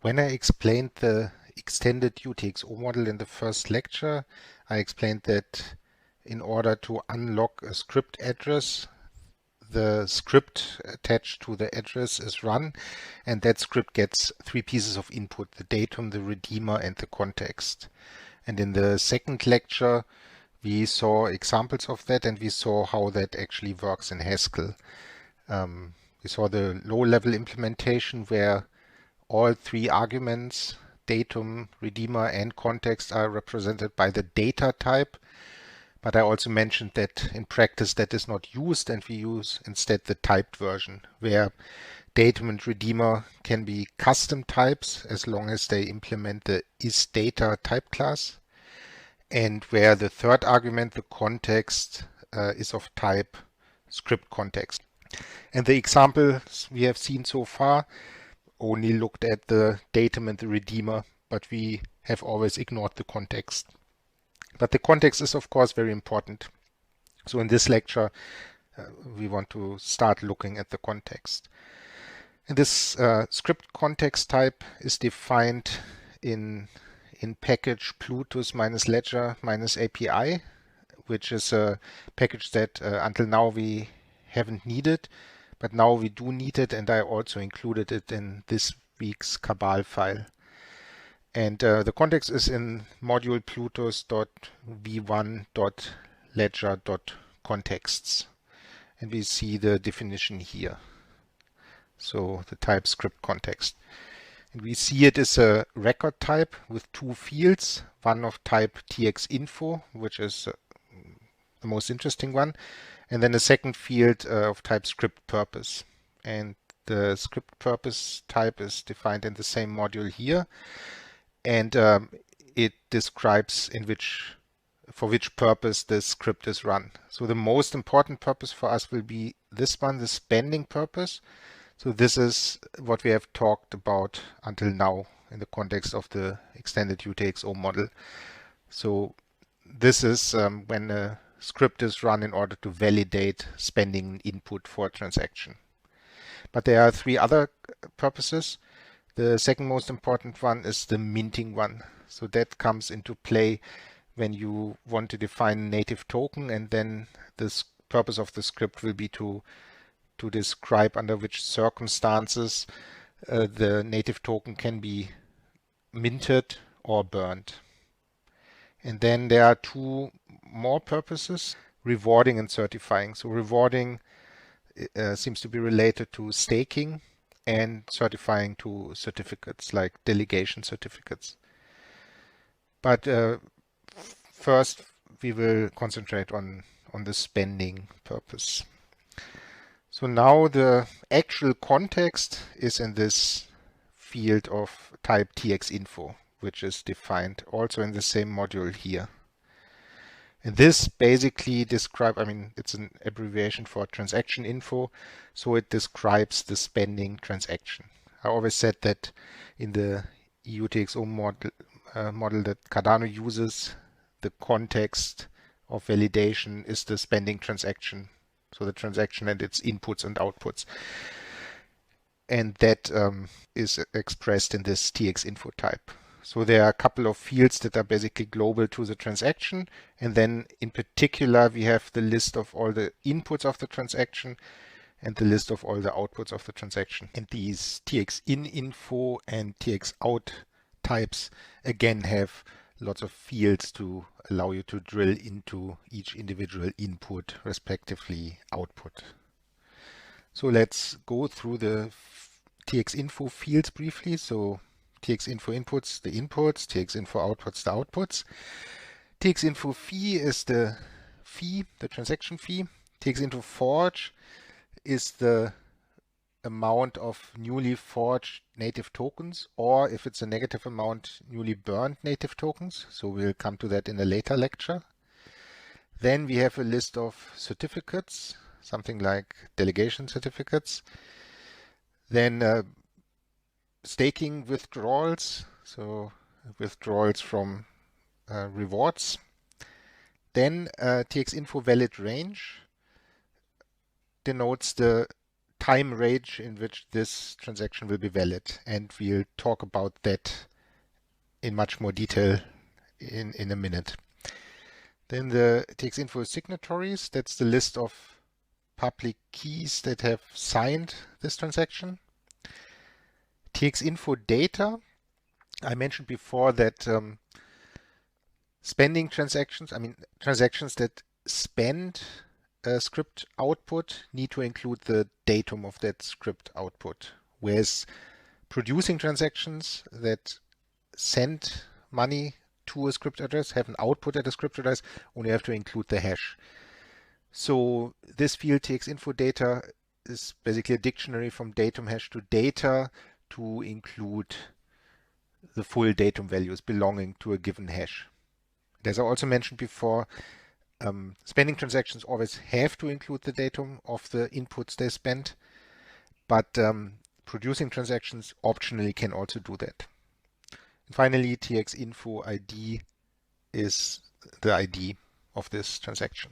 When I explained the extended UTXO model in the first lecture, I explained that in order to unlock a script address, the script attached to the address is run, and that script gets three pieces of input: the datum, the redeemer, and the context. And in the second lecture, we saw examples of that, and we saw how that actually works in Haskell. We saw the low-level implementation where all three arguments, datum, redeemer, and context, are represented by the data type. But I also mentioned that in practice that is not used, and we use instead the typed version, where datum and redeemer can be custom types as long as they implement the isData type class, and where the third argument, the context, is of type script context. And the examples we have seen so far only looked at the datum and the redeemer, but we have always ignored the context. But the context is, of course, very important. So in this lecture, we want to start looking at the context. And this script context type is defined in package Plutus -ledger -API, which is a package that until now we haven't needed, but now we do need it, and I also included it in this week's Cabal file. And the context is in module plutus.v1.ledger.contexts. And we see the definition here. So the type script context. And we see it as a record type with two fields, one of type txinfo, which is the most interesting one, and then a second field of type script purpose. And the script purpose type is defined in the same module here, and it describes for which purpose the script is run. So the most important purpose for us will be this one, the spending purpose. So this is what we have talked about until now in the context of the extended UTXO model. So this is when a script is run in order to validate spending input for a transaction. But there are three other purposes. The second most important one is the minting one. So that comes into play when you want to define a native token, and then the purpose of the script will be to describe under which circumstances the native token can be minted or burned. And then there are two more purposes, rewarding and certifying. So rewarding seems to be related to staking, and certifying to certificates like delegation certificates. But first we will concentrate on the spending purpose. So now the actual context is in this field of type txinfo, which is defined also in the same module here. And this basically it's an abbreviation for transaction info, so it describes the spending transaction. I always said that in the UTXO model that Cardano uses, the context of validation is the spending transaction, so the transaction and its inputs and outputs. And that is expressed in this txinfo type. So there are a couple of fields that are basically global to the transaction. And then in particular, we have the list of all the inputs of the transaction and the list of all the outputs of the transaction. And these txin-info and txout types again have lots of fields to allow you to drill into each individual input, respectively output. So let's go through the txinfo fields briefly. So txinfo inputs, the inputs, txinfo outputs, the outputs. Txinfo fee is the fee, the transaction fee. Txinfo forge is the amount of newly forged native tokens, or if it's a negative amount, newly burned native tokens. So we'll come to that in a later lecture. Then we have a list of certificates, something like delegation certificates. Then staking withdrawals, so withdrawals from rewards. Then txinfo valid range denotes the time range in which this transaction will be valid, and we'll talk about that in much more detail in a minute. Then the TXInfo signatories, that's the list of public keys that have signed this transaction. TXInfo data, I mentioned before that spending transactions, transactions that spend a script output need to include the datum of that script output, whereas producing transactions that send money to a script address, have an output at a script address, only have to include the hash. So this field TXInfo data is basically a dictionary from datum hash to data to include the full datum values belonging to a given hash. As I also mentioned before, spending transactions always have to include the datum of the inputs they spend, but producing transactions optionally can also do that. And finally, TXInfo ID is the ID of this transaction.